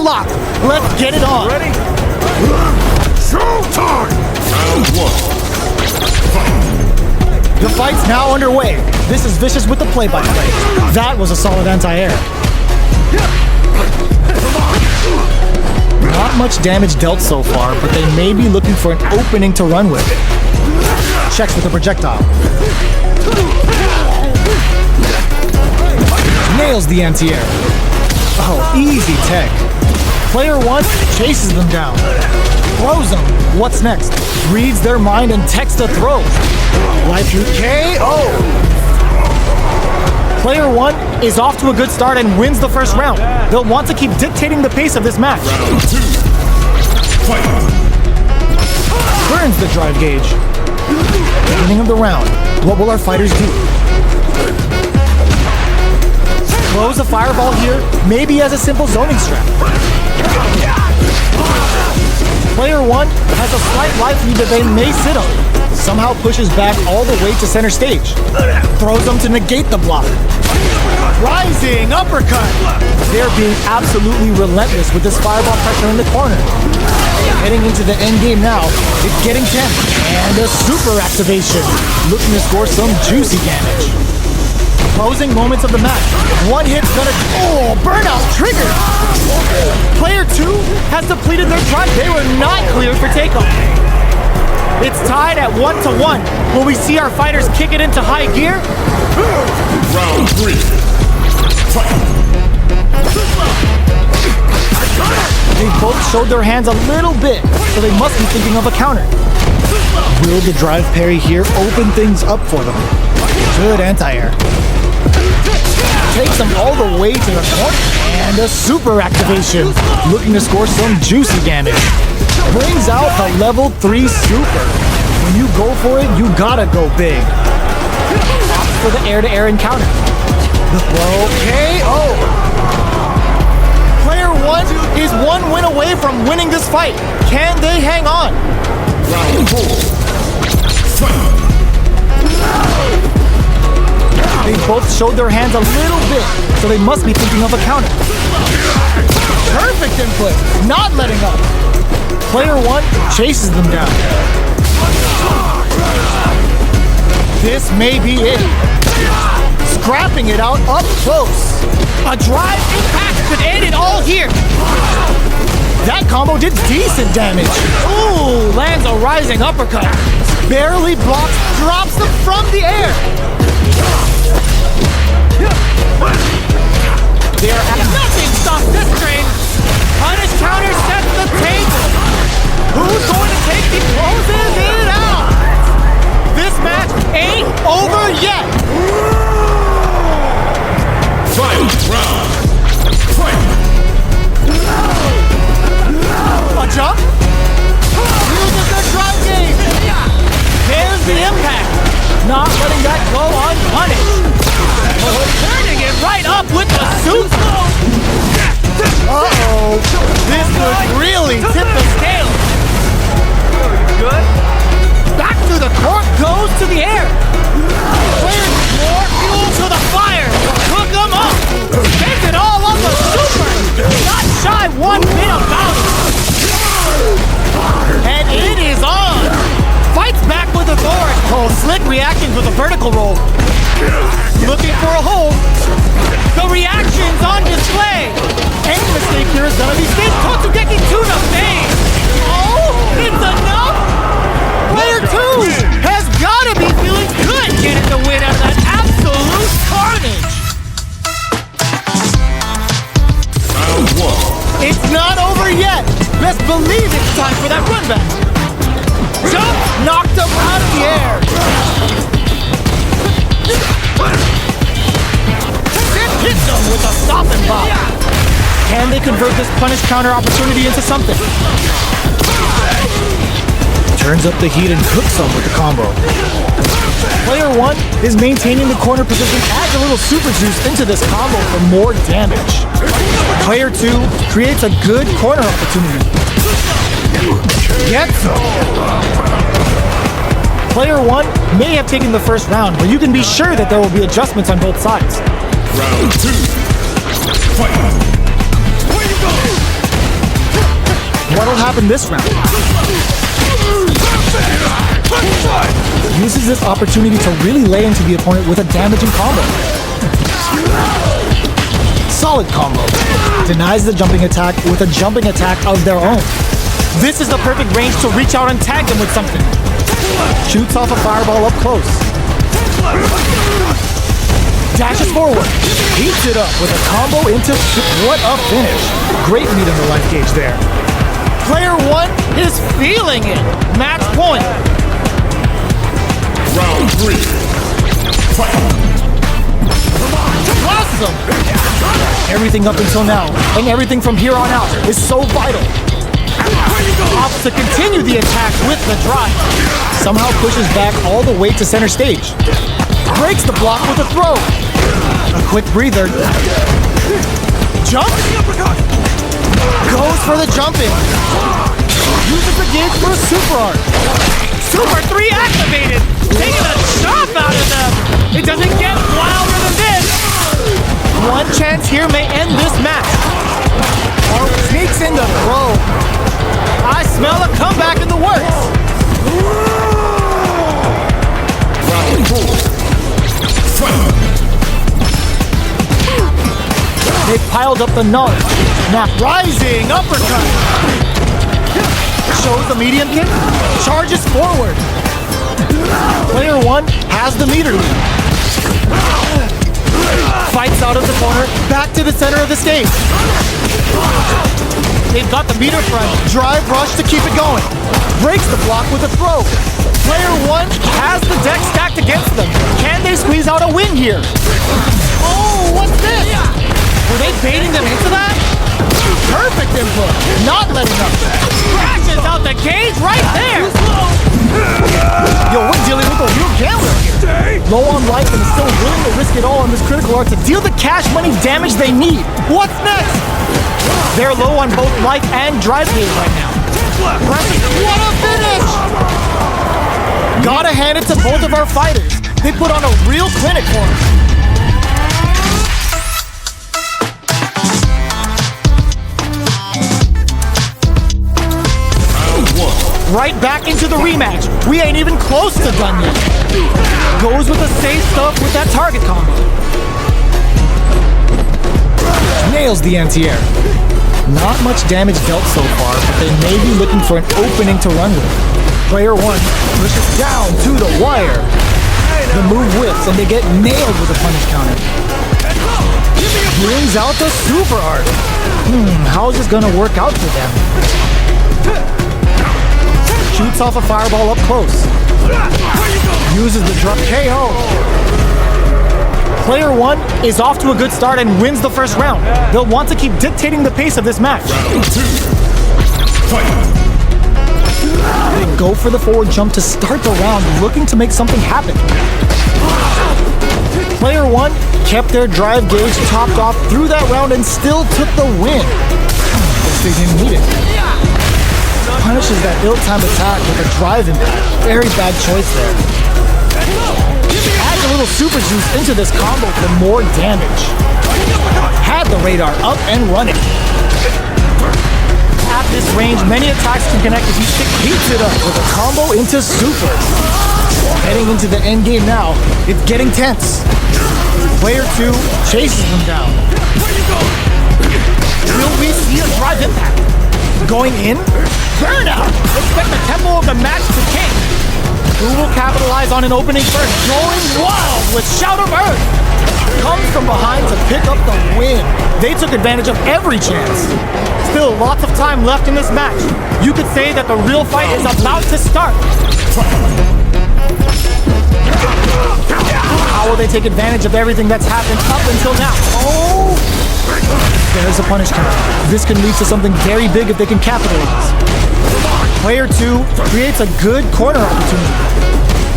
locked. Let's get it on. Ready? Showtime! Round 1. The fight's now underway. This is Vicious with the play-by-play. That was a solid anti-air. Not much damage dealt so far, but they may be looking for an opening to run with. Checks with the projectile. Nails the anti-air. Oh, easy tech. Player 1 chases them down. Throws them. What's next? Reads their mind and techs the throw. Life KO. Player 1 is off to a good start and wins the first round. They'll want to keep dictating the pace of this match. Round 2. Fight! Burns the drive gauge. Beginning of the round. What will our fighters do? Close a fireball here, maybe as a simple zoning strat. Player 1 has a slight life lead that they may sit on. Somehow pushes back all the way to center stage. Throws them to negate the block. Rising uppercut! They're being absolutely relentless with this fireball pressure in the corner. Heading into the end game now, it's getting tense. And a super activation. Looking to score some juicy damage. Closing moments of the match. One hit's gonna... Oh, burnout triggered! Player 2 has depleted their drive. They were not cleared for takeoff. It's tied at 1-1. Will we see our fighters kick it into high gear? Round 3. Fight! They both showed their hands a little bit, so they must be thinking of a counter. Will the drive parry here open things up for them? Good anti-air. Takes them all the way to the corner. And a super activation. Looking to score some juicy damage. Brings out the level 3 super. When you go for it, you gotta go big. Opts for the air-to-air encounter. The throw KO. Player 1 is one win away from winning this fight. Can they hang on? Round 4. Fight! They both showed their hands a little bit, so they must be thinking of a counter. Perfect input, not letting up. Player 1 chases them down. This may be it. Scrapping it out up close. A drive impact could end it all here. That combo did decent damage. Ooh, lands a rising uppercut. Barely blocks, drops them from the air. Nothing stops this train. Punish counter sets the table. Who's going to take the closes it out? This match ain't over yet. Fight! Round! Fight! A jump? Uses their drive game. There's the impact. Not letting that go unpunished. Turning it right up with the suit. Uh-oh. This could really tip the scale. Good? Back to the court goes to the air. Player more fuel to the fire. Hook them up. Gets it all on the super. Not shy one bit about it. And it is on. Fights back with authority. Oh, slick reactions with a vertical roll. Looking for a hold. The reaction's on display. Any mistake here is gonna be safe. Totsugeki tuna fade. Oh, it's enough. Player 2 has gotta be feeling good getting the win out of that absolute carnage. Round 1. It's not over yet. Best believe it's time for that run back. Jump knocked him out of the air. Hits them with a stop and pop. Can they convert this punish counter opportunity into something? Turns up the heat and cooks them with the combo. Player 1 is maintaining the corner position, adds a little super juice into this combo for more damage. Player 2 creates a good corner opportunity. Gets them. Player 1 may have taken the first round, but you can be sure that there will be adjustments on both sides. Round 2. Fight! Where you go? what'll happen this round. Uses this opportunity to really lay into the opponent with a damaging combo. Solid combo. Denies the jumping attack with a jumping attack of their own. This is the perfect range to reach out and tag them with something. Shoots off a fireball up close. Dashes forward. Heats it up with a combo into... What a finish. Great meat on the life gauge there. Player 1 is feeling it. Match point. Round 3. Fight. Awesome. Everything up until now, and everything from here on out, is so vital. Opts to continue the attack with the drive. Somehow pushes back all the way to center stage. Breaks the block with a throw. A quick breather. Jump. Goes for the jump in. Uses the gauge for a super art. Super 3 activated! Taking a chop out of them! It doesn't get wilder than this! One chance here may end this match. Oh, sneaks in the throw. I smell a comeback in the works. Round 4. Fight. They piled up the knowledge. Now rising uppercut. Shows the medium kick. Charges forward. Player 1 has the meter lead. Fights out of the corner, back to the center of the stage. They've got the meter front. Drive rush to keep it going. Breaks the block with a throw. Player 1 has the deck stacked against them. Can they squeeze out a win here? Oh, what's this? Were they baiting them into that? Perfect input. Not letting up. Crashes out the cage right there! Yo, we're dealing with a real gambler here. Low on life and still willing to risk it all on this critical art to deal the cash money damage they need. What's next? They're low on both life and drive gauge right now. What a finish! Gotta hand it to both of our fighters. They put on a real clinic for us. Right back into the rematch. We ain't even close to done yet. Goes with the safe stuff with that target combo. Nails the anti-air. Not much damage dealt so far, but they may be looking for an opening to run with. Player 1 pushes down to the wire. The move whips and they get nailed with a punish counter. Brings out the super art. How is this gonna work out for them? Shoots off a fireball up close. Uses the drop KO. Player 1 is off to a good start and wins the first round. They'll want to keep dictating the pace of this match. Round 2. Fight. They go for the forward jump to start the round, looking to make something happen. Player 1 kept their drive gauge topped off through that round and still took the win. Guess they didn't need it. Punishes that ill-timed attack with a drive impact. Very bad choice there. Adds a little super juice into this combo for more damage. Had the radar up and running. At this range, many attacks can connect as he heats it up with a combo into super. Heading into the end game now, it's getting tense. Player 2 chases them down. Will we see a drive impact? Going in? Burnout! Expect the tempo of the match to king. Who will capitalize on an opening first? Going wild with Shout of Earth. Comes from behind to pick up the win. They took advantage of every chance. Still lots of time left in this match. You could say that the real fight is about to start. How will they take advantage of everything that's happened up until now? Oh! There's a punish counter. This can lead to something very big if they can capitalize. Player 2 creates a good corner opportunity.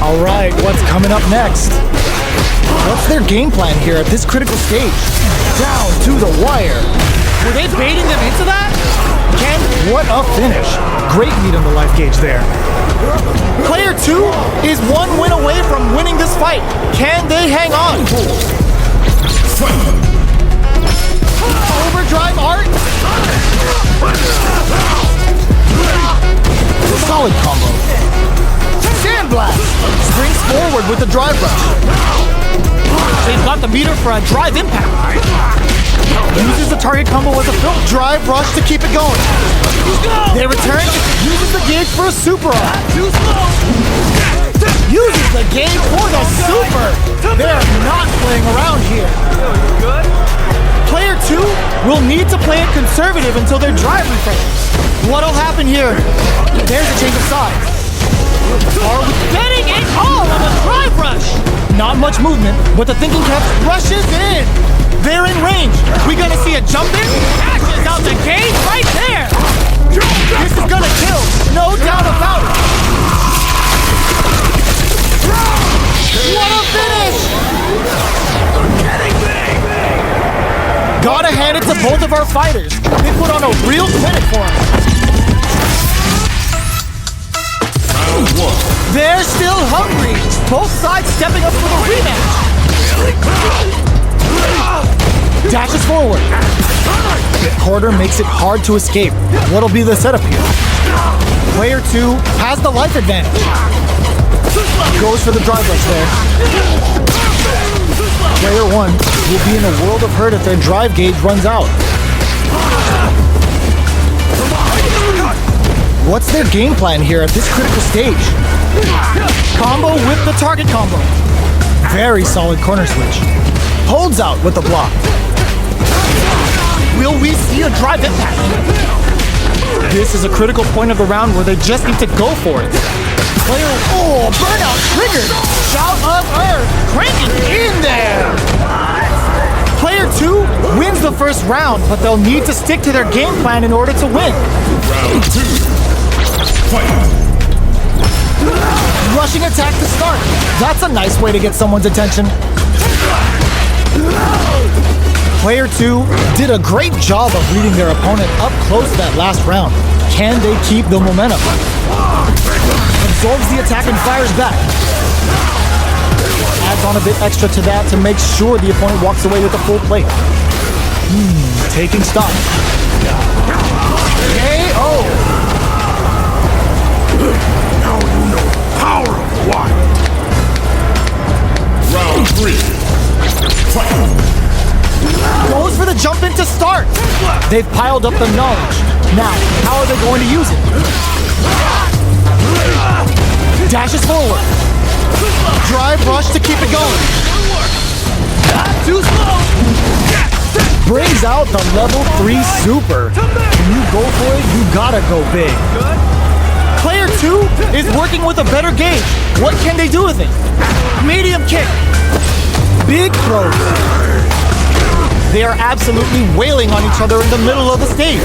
Alright, what's coming up next? What's their game plan here at this critical stage? Down to the wire. Were they baiting them into that? What a finish. Great meat on the life gauge there. Player 2 is one win away from winning this fight. Can they hang on? Overdrive art? forward with the drive rush. They've got the meter for a drive impact. Uses the target combo as a fill. Drive rush to keep it going. They return, uses the gauge for a super art. Uses the gauge for the super. They're not playing around here. Player 2 will need to play it conservative until their drive refreshes. What'll happen here? There's a change of sides. Are we getting it all on the drive rush? Not much movement, but the thinking cap rushes in. They're in range. We gonna see a jump in? Dashes out the gate right there. This is gonna kill, no doubt about it. What a finish! Gotta hand it to both of our fighters. They put on a real clinic for us. Round 1. They're still hungry. Both sides stepping up for the rematch. Dashes forward. Quarter makes it hard to escape. What'll be the setup here? Player 2 has the life advantage. Goes for the drive rush there. Player 1 will be in a world of hurt if their drive gauge runs out. What's their game plan here at this critical stage? Combo with the target combo. Very solid corner switch. Holds out with the block. Will we see a drive impact? This is a critical point of the round where they just need to go for it. Player, burnout triggered. Shout of Earth, cranking in there. Player 2 wins the first round, but they'll need to stick to their game plan in order to win. Round 2. Fight. Rushing attack to start. That's a nice way to get someone's attention. Player 2 did a great job of leading their opponent up close that last round. Can they keep the momentum? Absorbs the attack and fires back. Adds on a bit extra to that to make sure the opponent walks away with a full plate. Taking stock. KO! Now you know the power of the wild. Round 3. Fight. Goes for the jump in to start. They've piled up the knowledge. Now, how are they going to use it? Dashes forward. Drive rush to keep it going. Too slow. Brings out the level 3 super. When you go for it, you gotta go big. Player 2 is working with a better gauge. What can they do with it? Medium kick. Big throws. They are absolutely wailing on each other in the middle of the stage.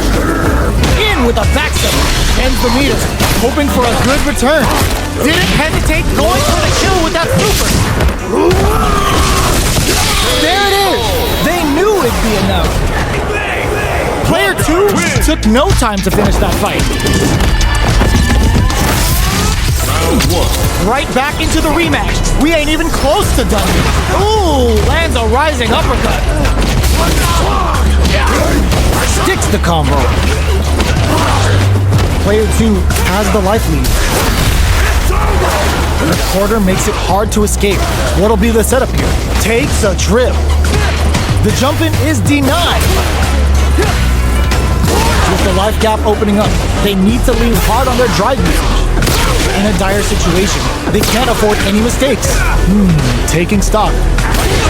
In with a backstep. Ends the meter. Hoping for a good return. Didn't hesitate going for the kill with that super. There it is. They knew it'd be enough. Player 2 took no time to finish that fight. Round 1. Right back into the rematch. We ain't even close to done yet. Ooh, lands a rising uppercut. Sticks the combo. Player 2 has the life lead. The quarter makes it hard to escape. What'll be the setup here? Takes a trip. The jump in is denied. With the life gap opening up, they need to lean hard on their drive usage. In a dire situation, they can't afford any mistakes. Taking stock.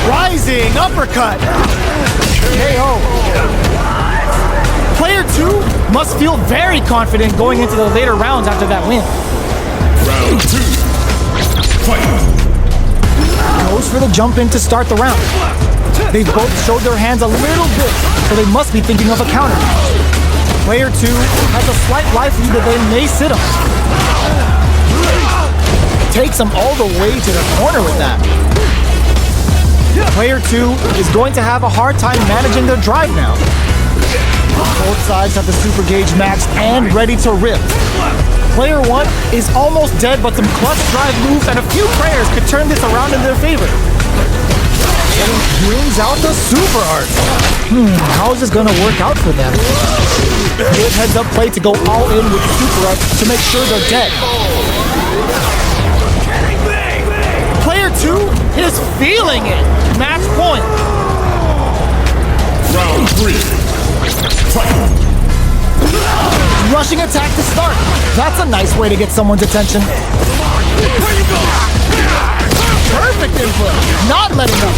Rising uppercut. KO. Player 2 must feel very confident going into the later rounds after that win. Round 2. Fight. Goes for the jump in to start the round. They've both showed their hands a little bit, so they must be thinking of a counter. Player 2 has a slight life lead that they may sit on. Takes them all the way to the corner with that. Player 2 is going to have a hard time managing their drive now. Both sides have the super gauge maxed and ready to rip. Player 1 is almost dead, but some clutch drive moves and a few prayers could turn this around in their favor. And he brings out the super art. How is this going to work out for them? Good heads up play to go all in with the super art to make sure they're dead. Player 2 is feeling it. Match point. Round 3. Fight! Rushing attack to start. That's a nice way to get someone's attention. Perfect input. Not letting up.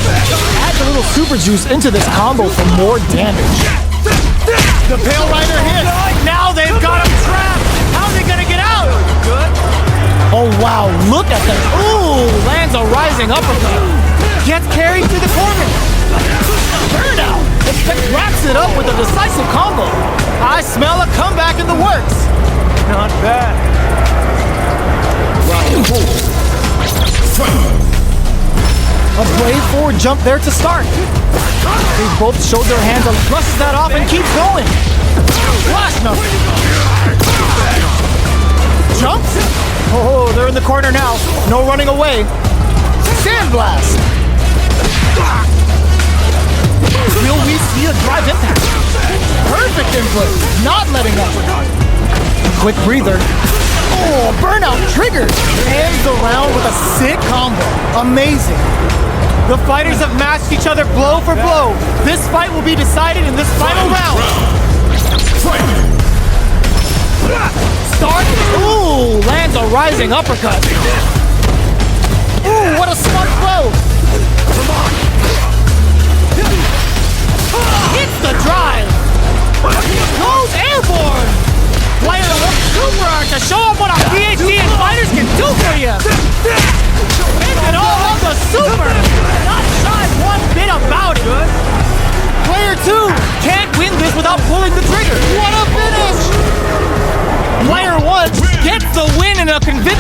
Add a little super juice into this combo for more damage. The Pale Rider hit. Now they've got him trapped. How are they gonna get out? Good. Oh wow, look at that. Ooh, lands a rising uppercut. Gets carried to the corner. Burnout. Wraps it up with a decisive combo. I smell a comeback in the works. Not bad. Round 4. Fight! A brave forward jump there to start. They both showed their hands and brushes that off and keeps going. Flash number. Jumps. Oh, they're in the corner now. No running away. Sandblast. Will we see a drive impact? Perfect input. Not letting up. Quick breather. Oh, burnout triggered. Hands around with a sick combo. Amazing. The fighters have matched each other blow for blow. This fight will be decided in this final round. Fight! Start. Ooh, lands a rising uppercut. Ooh, what a smart throw. Hits the drive. Goes airborne. Player super art to show them what our PhD and fighters can do for you. And all of the super. Not shy one bit about it. Player 2 can't win this without pulling the trigger. What a finish. Player 1 gets the win in a convincing